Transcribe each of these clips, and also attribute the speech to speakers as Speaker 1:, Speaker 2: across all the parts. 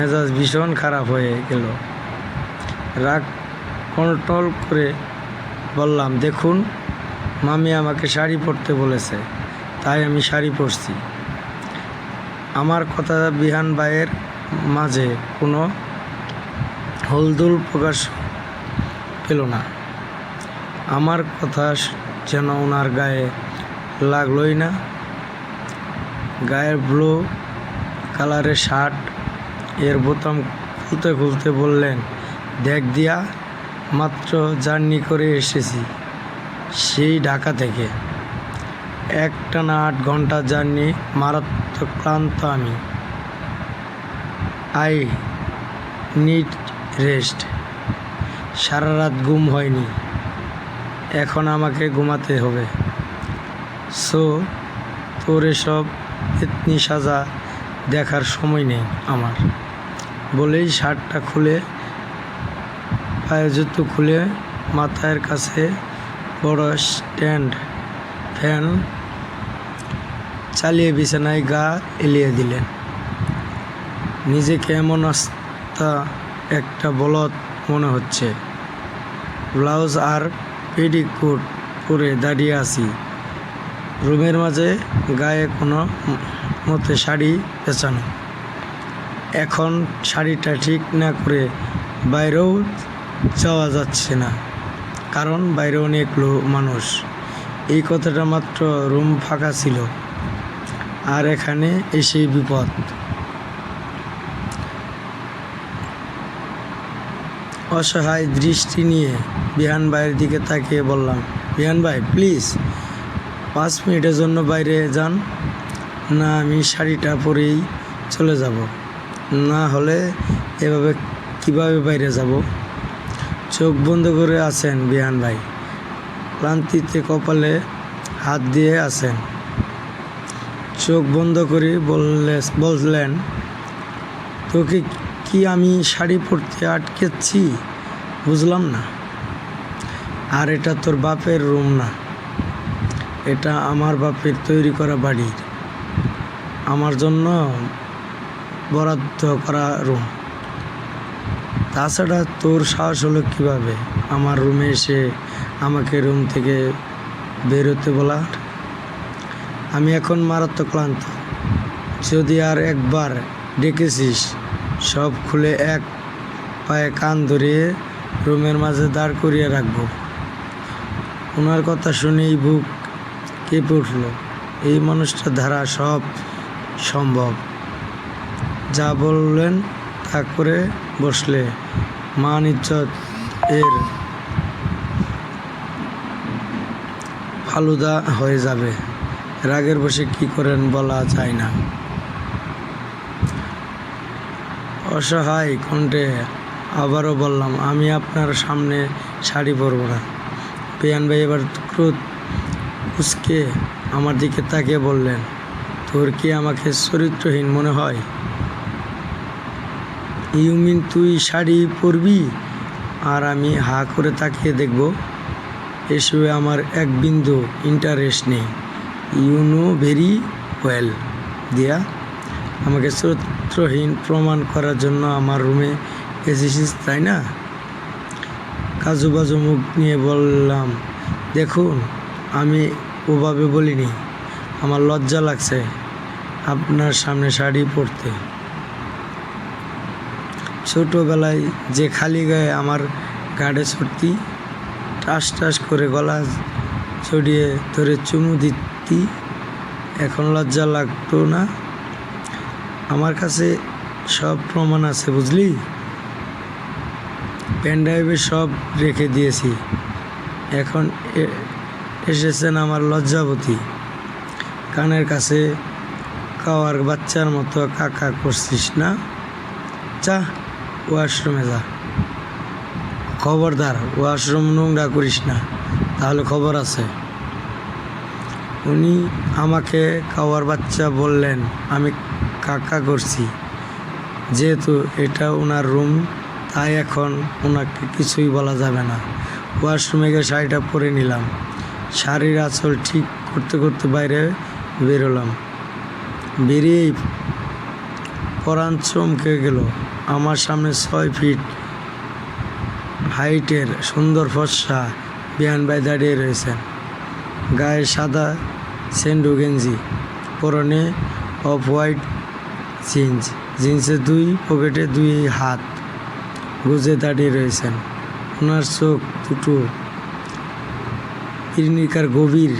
Speaker 1: মেজাজ ভীষণ খারাপ হয়ে গেল। রাগ কন্ট্রোল করে বললাম, দেখুন মামি আমাকে শাড়ি পরতে বলেছে, তাই আমি শাড়ি পরছি। আমার কথা বিহান ভাইয়ের মাঝে কোনো হলদুল প্রকাশ পেল না। আমার কথা যেন ওনার গায়ে লাগলোই না। গায়ের ব্লু কালারের শার্ট এর বোতাম খুলতে খুলতে বললেন, দেখ দিয়া, মাত্র জার্নি করে এসেছি সেই ঢাকা থেকে। একটানা 8 ঘন্টা জার্নি, মারাত্মক ক্লান্ত আমি। I need rest. সারা রাত ঘুম হয়নি, এখন আমাকে ঘুমাতে হবে। সো তোর এসব ইতনি সাজা দেখার সময় নেই আমার। বলেই শার্টটা খুলে পায়ের জুতো খুলে মাথার কাছে বড় স্ট্যান্ড ফ্যান চালিয়ে বিছানায় গা এলিয়ে দিলেন। নিজেকে এমন আস্তা একটা বলদ মনে হচ্ছে। ব্লাউজ আর পেটিকোট পরে দাঁড়িয়ে আছি রুমের মাঝে, গায়ে কোনো মতে শাড়ি পেঁচানো। এখন শাড়িটা ঠিক না করে বাইরেও যাওয়া যাচ্ছে না, কারণ বাইরে অনেক মানুষ। এই কথাটা মাত্র রুম ফাঁকা ছিল, আর এখানে এসেই বিপদ। অসহায় দৃষ্টি নিয়ে বিহান ভাইয়ের দিকে তাকিয়ে বললাম, বিহান ভাই প্লিজ 5 মিনিটের জন্য বাইরে যান না, আমি শাড়িটা পরেই চলে যাব। না হলে এভাবে কিভাবে বাইরে যাব? চোখ বন্ধ করে আছেন বিহান ভাই, ক্লান্তিতে কপালে হাত দিয়ে আছেন। চোখ বন্ধ করে বললেন, তোকে কি আমি শাড়ি পরতে আটকেছি? বুঝলাম না। আর এটা তোর বাপের রুম না, এটা আমার বাপের তৈরি করা বাড়ি, আমার জন্য বরাদ্দ করা রুম। তাছাড়া তোর সাহস হলো কীভাবে আমার রুমে এসে আমাকে রুম থেকে বেরোতে বলার? আমি এখন মারাত্মক ক্লান্ত। যদি আর একবার ডেকেছিস, সব খুলে এক পায়ে কান ধরিয়ে রুমের মাঝে দাঁড় করিয়ে রাখবো। ওনার কথা শুনেই বুক কেঁপে উঠল। এই মানুষটার দ্বারা সব সম্ভব। যা বললেন তা করে বসলে মান ইজ্জত এর ফালুদা হয়ে যাবে। রাগের বসে কি করেন বলা যায় না। অসহায় কণ্ঠে আবারও বললাম, আমি আপনার সামনে শাড়ি পরব না। বিহান ভাই এবার ক্রোধ উসকে আমার দিকে তাকিয়ে বললেন, তোর কি আমাকে চরিত্রহীন মনে হয়? ইউ মিন তুই শাড়ি পরবি আর আমি হা করে তাকিয়ে দেখব? এসবে আমার এক বিন্দু ইন্টারেস্ট নেই। ইউ নো ভেরি ওয়েল দিয়া, আমাকে চরিত্রহীন প্রমাণ করার জন্য আমার রুমে এসেছিস, তাই না? কাজু বাজু মুখ নিয়ে বললাম, দেখুন আমি ওভাবে বলিনি। আমার লজ্জা লাগছে আপনার সামনে শাড়ি পরতে। ছোটোবেলায় যে খালি গায়ে আমার গাড়ে ছড়তি, টাস টাস করে গলা চড়িয়ে ধরে চুমু দিতি, এখন লজ্জা লাগতো না? আমার কাছে সব প্রমাণ আছে, বুঝলি? পেনড্রাইভে সব রেখে দিয়েছি। এখন এসেছেন আমার লজ্জাবতী, কানের কাছে কাওয়ার বাচ্চার মতো কাকা করছিস না? যা ওয়াশরুমে যা। খবরদার ওয়াশরুম নোংরা করিস না, তাহলে খবর আছে। উনি আমাকে কাওয়ার বাচ্চা বললেন, আমি কাকা করছি। যেহেতু এটা ওনার রুম, তাই এখন ওনাকে কিছুই বলা যাবে না। ওয়াশরুমে গিয়ে শাড়িটা পরে নিলাম। শাড়ির আঁচল ঠিক করতে করতে বাইরে বেরোলাম। বেরিয়েই পরাণ চমকে গেল। আমার সামনে 6 ফিট হাইটের সুন্দর ফর্সা বিহান ভাই দাঁড়িয়ে রয়েছেন। গায়ে সাদা সেন্ডো গেঞ্জি, পরনে অফ হোয়াইট জিন্সের 2 পকেটে 2 হাত গুজে দাঁড়িয়ে রয়েছেন। ওনার চোখ দুটো পির্নিকার গভীর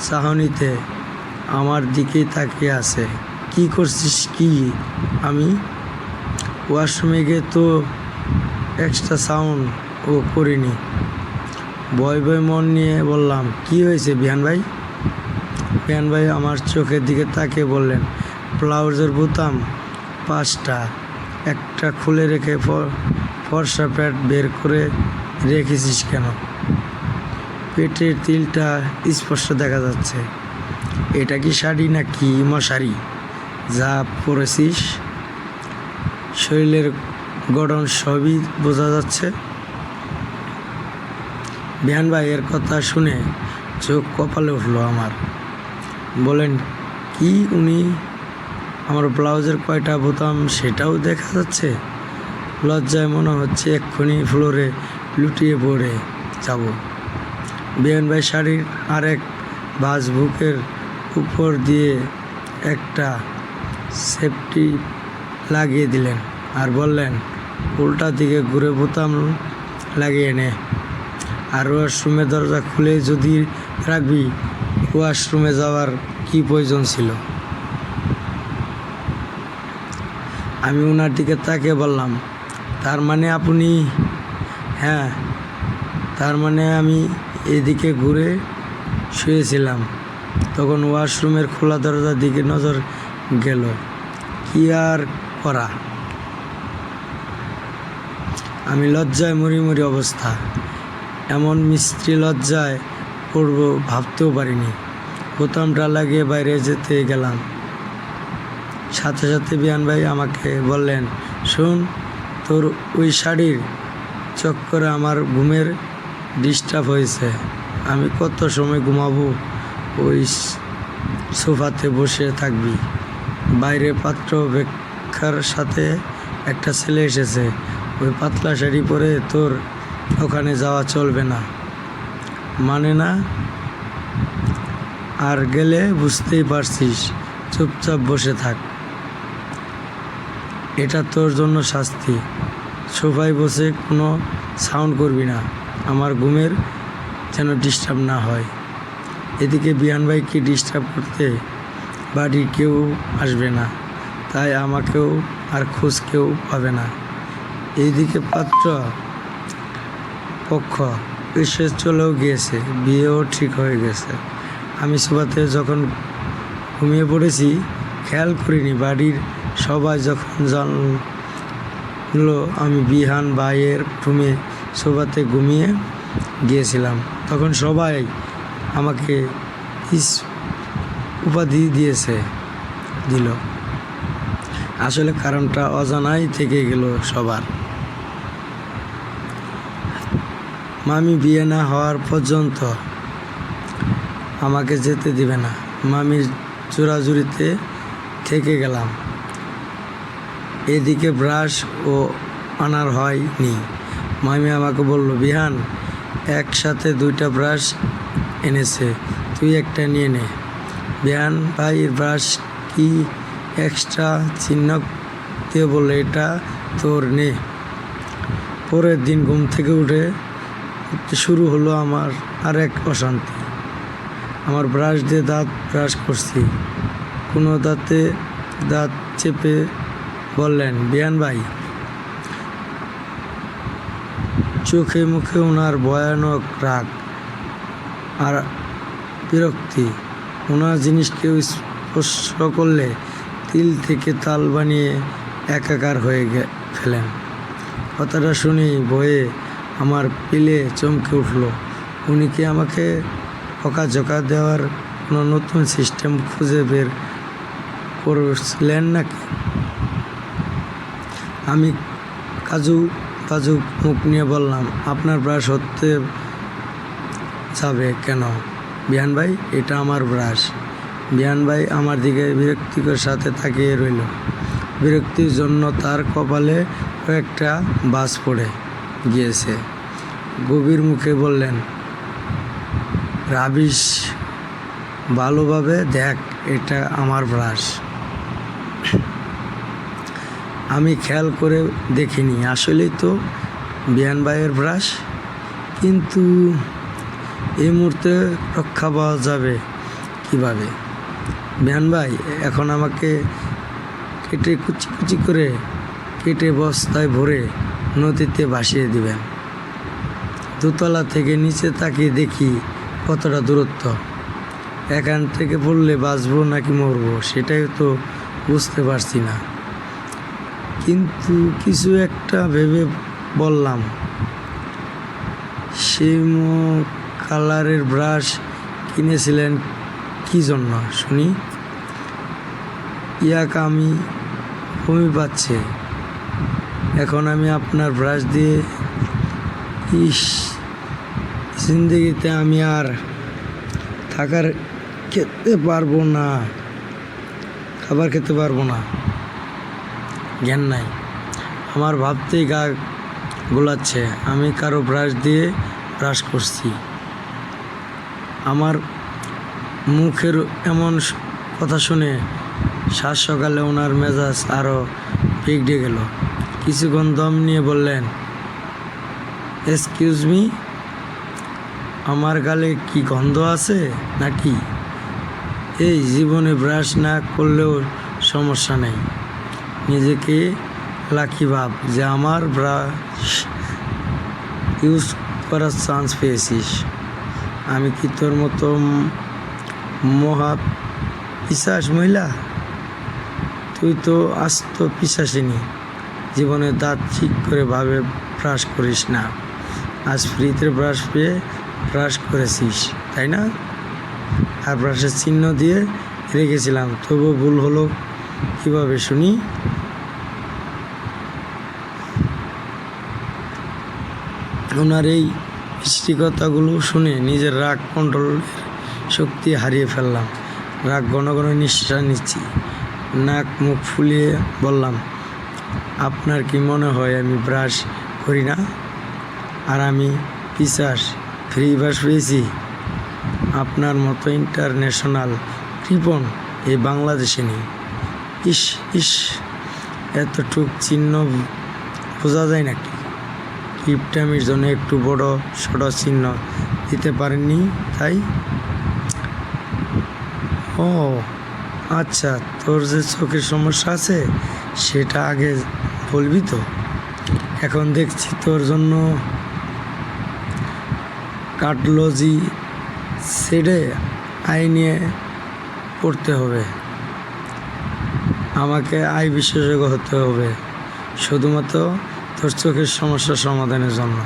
Speaker 1: চাহনিতে আমার দিকে তাকিয়ে আছে। কি করছিস কি? আমি ওয়াশরুমে গিয়ে তো এক্সট্রা সাউন্ড ও করিনি। ভয় ভয় মন নিয়ে বললাম, কি হয়েছে বিহান ভাই? বিহান ভাই আমার চোখের দিকে তাকিয়ে বললেন, ব্লাউজের বোতাম 5টা, একটা খুলে রেখে ফর্সা প্যাড বের করে রেখেছিস কেন? পেটের তিলটা স্পষ্ট দেখা যাচ্ছে। এটা কি শাড়ি নাকি মশারি যা পরেছিস? শরীরের গঠন সবই বোঝা যাচ্ছে। বিহান ভাই এর কথা শুনে চোখ কপালে উঠলো আমার। বলেন, কি উনি আমার ব্লাউজের কয়টা বোতাম সেটাও দেখা যাচ্ছে? লজ্জায় মনে হচ্ছে এক্ষুনি ফ্লোরে লুটিয়ে পড়ে যাব। বিহান ভাই শাড়ির আরেক ভাঁজ বুকের উপর দিয়ে একটা সেফটি লাগিয়ে দিলেন আর বললেন, উল্টা দিকে ঘুরে বোতাম লাগিয়ে নে। আর ওয়াশরুমের দরজা খুলে যদি রাখবি, ওয়াশরুমে যাওয়ার কি প্রয়োজন ছিল? আমি ওনার দিকে তাকিয়ে বললাম, তার মানে আপনি? হ্যাঁ, তার মানে আমি এদিকে ঘুরে শুয়েছিলাম। তখন ওয়াশরুমের খোলা দরজার দিকে নজর গেল। কি আর করা? আমি লজ্জায় মরি অবস্থা। এমন মিস্ত্রি লজ্জায় পড়ব ভাবতেও পারিনি। বোতামটা লাগিয়ে বাইরে যেতে গেলাম। সাথে সাথে বিহান ভাই আমাকে বললেন, শোন, তোর ওই শাড়ির চক্করে আমার ঘুমের ডিস্টার্ব হয়েছে। আমি কত সময় ঘুমাবো? ওই সোফাতে বসে থাকবি। বাইরে পাত্র অপেক্ষার সাথে একটা ছেলে এসেছে। ওই পাতলা শাড়ি পরে তোর ওখানে যাওয়া চলবে না। মানে না? আর গেলে বুঝতেই পারছিস। চুপচাপ বসে থাক। এটা তোর জন্য শাস্তি। সোফায় বসে কোনো সাউন্ড করবি না, আমার ঘুমের যেন ডিস্টার্ব না হয়। এদিকে বিহান ভাইকে ডিস্টার্ব করতে বাড়ির কেউ আসবে না, তাই আমাকেও আর খোঁজ কেউ পাবে না। এইদিকে পাত্র পক্ষ এসে চলেও গিয়েছে, বিয়েও ঠিক হয়ে গেছে। আমি সোফাতে যখন ঘুমিয়ে পড়েছি খেয়াল করিনি। বাড়ির সবাই যখন জানলো আমি বিহান ভাইয়ের রুমে সোফাতে ঘুমিয়ে গিয়েছিলাম, তখন সবাই আমাকে উপাধি দিল। আসলে কারণটা অজানাই থেকে গেল সবার। মামি বিয়ে না হওয়ার পর্যন্ত আমাকে যেতে দিবে না। মামির জোরাজুরিতে থেকে গেলাম। এদিকে ব্রাশ ও আনার হয়নি। মামি আমাকে বলল, বিহান একসাথে 2টা ব্রাশ এনেছে, তুই একটা নিয়ে নে। বিহান ভাইয়ের ব্রাশ কি এক্সট্রা চিহ্ন দিয়ে বললে, এটা তোর, নে। পরের দিন ঘুম থেকে উঠে শুরু হলো আমার আরেক অশান্তি। আমার ব্রাশ দিয়ে দাঁত ব্রাশ করছি, কোনো দাঁতে দাঁত চেপে বললেন, বিহান ভাই। চোখে মুখে ওনার ভয়ানক রাগ আর বিরক্তি। ওনার জিনিস কেউ স্পর্শ করলে তিল থেকে তাল বানিয়ে একাকার হয়ে ফেলেন। কথাটা শুনেই ভয়ে আমার পিলে চমকে উঠল। উনি কি আমাকে বকাঝকা দেওয়ার কোনো নতুন সিস্টেম খুঁজে বের করছিলেন নাকি? আমি কাজু মুখ নিয়ে বললাম, আপনার ব্রাশ হতে যাবে কেন বিহান ভাই? এটা আমার ব্রাশ। বিহান ভাই আমার দিকে বিরক্তিকর সাথে তাকিয়ে রইল। বিরক্তির জন্য তার কপালে কয়েকটা বাজ পড়ে গিয়েছে। গভীর মুখে বললেন, রাবিশ, ভালোভাবে দেখ, এটা আমার ব্রাশ। আমি খেয়াল করে দেখিনি, আসলেই তো বিহান ভাইয়ের ব্রাশ। কিন্তু এই মুহূর্তে রক্ষা পাওয়া যাবে কিভাবে? বিহান ভাই, এখন আমাকে কেটে কুচি কুচি করে কেটে বস্তায় ভরে নদীতে ভাসিয়ে দিবেন। দোতলা থেকে নিচে তাকিয়ে দেখি কতটা দূরত্ব। এখান থেকে পড়লে বাঁচবো নাকি মরবো সেটাই তো বুঝতে পারছি না। কিন্তু কিছু একটা ভেবে বললাম, সেই কালারের ব্রাশ কিনেছিলেন কি জন্য শুনি? ইয়াক, আমি বমি পাচ্ছে। এখন আমি আপনার ব্রাশ দিয়ে জিন্দগিতে আমি আর খেতে পারবো না, খাবার খেতে পারবো না। জ্ঞান নাই আমার, ভাবতেই গা গোলাচ্ছে। আমি কারো ব্রাশ দিয়ে ব্রাশ করছি। আমার মুখের এমন কথা শুনে সাত সকালে ওনার মেজাজ আরও বিগড়ে গেল। কিছুক্ষণ দম নিয়ে বললেন, এক্সকিউজ মি, আমার গালে কি গন্ধ আছে নাকি? এই জীবনে ব্রাশ না করলেও সমস্যা নেই। নিজেকে লাকি ভাব যে আমার ব্রাশ ইউজ করার চান্স পেয়েছিস। আমি কি তোর মতো মহা পিশাচ মহিলা? তুই তো আস্ত পিশাচিনী। জীবনে দাঁত ঠিক করে ভাবে ব্রাশ করিস না। আজ ফ্রিতে ব্রাশ পেয়ে ব্রাশ করেছিস, তাই না? আর ব্রাশের চিহ্ন দিয়ে রেখেছিলাম, তবুও ভুল হলো কীভাবে শুনি? ওনার এই মিষ্টি কথাগুলো শুনে নিজের রাগ কন্ট্রোলের শক্তি হারিয়ে ফেললাম। রাগ ঘন ঘন নিঃশ্বাস নিচ্ছি, নাক মুখ ফুলিয়ে বললাম, আপনার কি মনে হয় আমি ব্রাশ করি না? আর আমি পিশাচ ফ্রি ব্রাশ পেয়েছি? আপনার মতো ইন্টারন্যাশনাল কৃপণ এই বাংলাদেশে নেই। ইস ইস, এতটুক চিহ্ন বোঝা যায় নাকি? কিপটামির জন্য একটু বড় ছোট চিহ্ন দিতে পারেননি তাই? ও আচ্ছা, তোর যে চোখের সমস্যা আছে সেটা আগে বলবি তো। এখন দেখছি তোর জন্য কার্ডিওলজি ছেড়ে আইনে পড়তে হবে। আমাকে আই বিশেষজ্ঞ হতে হবে শুধুমাত্র তোর চোখের সমস্যার সমাধানের জন্য।